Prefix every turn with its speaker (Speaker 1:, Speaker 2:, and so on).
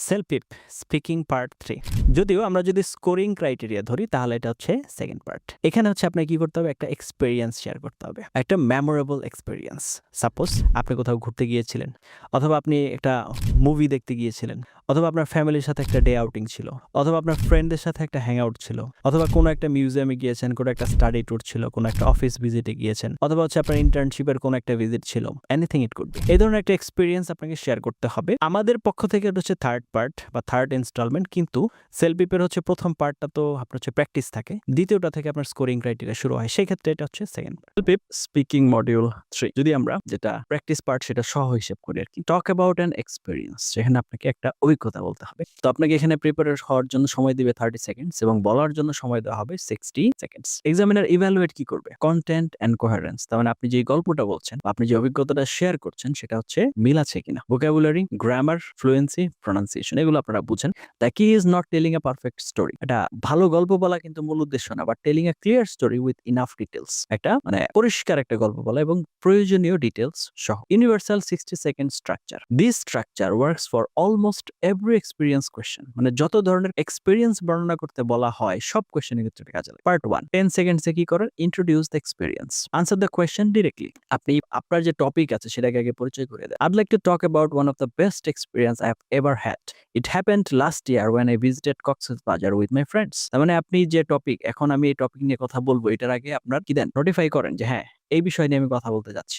Speaker 1: সেলফিপ speaking part 3। যদিও আমরা যদি স্কোরিং ক্রাইটেরিয়া ধরি তাহলে এটা হচ্ছে সেকেন্ড পার্ট। এখানে হচ্ছে আপনাকে কি করতে হবে, একটা এক্সপেরিয়েন্স শেয়ার করতে হবে, একটা মেমোরেবল এক্সপেরিয়েন্স। সাপোজ আপনি কোথাও ঘুরতে গিয়েছিলেন, অথবা আপনি একটা মুভি দেখতে গিয়েছিলেন, অথবা আপনার ফ্যামিলির সাথে একটা ডে আউটিং ছিল, অথবা আপনার ফ্রেন্ডদের সাথে একটা হ্যাং আউট ছিল, অথবা কোনো একটা মিউজিয়ামে গিয়েছেন, কোনো একটা স্টাডি ট্যুর ছিল, কোনো একটা অফিস ভিজিটে গিয়েছেন, অথবা হচ্ছে আপনার ইন্টার্নশিপের কোনো একটা ভিজিট ছিল। Anything it could be. এই ধরনের একটা এক্সপেরিয়েন্স আপনাকে শেয়ার করতে হবে। আমাদের পক্ষ থেকে এটা হচ্ছে থার্ড পার্ট বা থার্ড ইনস্টলমেন্ট, কিন্তু সেলফিপের হচ্ছে প্রথম পার্টটা তো আপনার হচ্ছে প্র্যাকটিস থাকে, দ্বিতীয়টা থেকে আপনার স্কোরিং ক্রাইটেরিয়া শুরু হয়, সেই ক্ষেত্রে এটা হচ্ছে সেকেন্ড পার্ট। সেলফিপ স্পিকিং মডিউল 3 যদি আমরা যেটা প্র্যাকটিস পার্ট সেটা সহ হিসেব করি আর কি। টক অ্যাবাউট অ্যান এক্সপেরিয়েন্স, যেখানে আপনাকে একটা অভিজ্ঞতা বলতে হবে। তো আপনাকে এখানে প্রিপেয়ার হওয়ার জন্য সময় দিবে 30 সেকেন্ডস এবং বলার জন্য সময় দেওয়া হবে 60 সেকেন্ডস। এক্সামিনার ইভ্যালুয়েট কি করবে? কন্টেন্ট এন্ড কোহেরেন্স, তার মানে আপনি যে গল্পটা বলছেন বা আপনি যে অভিজ্ঞতাটা শেয়ার করছেন সেটা হচ্ছে মিল আছে কিনা। ভোকাবুলারি, গ্রামার, ফ্লুয়েন্সি, প্রনাউন্সিয়েশন, এগুলো আপনারা বুঝেন। দ্য কি is not telling a perfect story. এটা ভালো গল্প বলা কিন্তু মূল উদ্দেশ্য না, but telling a clear story with enough details, একটা মানে পরিষ্কার একটা গল্প বলা এবং প্রয়োজনীয় ডিটেলস সহ। Universal 60 second structure, this structure works for almost every experience question, মানে যত ধরনের এক্সপিরিয়েন্স বর্ণনা করতে বলা হয় সব কোয়েশ্চেনের ক্ষেত্রে কাজে লাগে। পার্ট 1 10 সেকেন্ডসে কি করেন? Introduce the experience, answer the question directly. আপনি আপনার যে টপিক আছে সেটাকে আগে পরিচয় করে দেন। I'd like to talk about one of the best experience I have ever had. It happened last year when I visited Cox's Bazar with my friends. তার মানে আপনি যে টপিক, এখন আমি এই টপিক নিয়ে কথা বলবো, এটার আগে আপনার কি দেন? নোটিফাই করেন যে হ্যাঁ, এই বিষয় নিয়ে আমি কথা বলতে যাচ্ছি।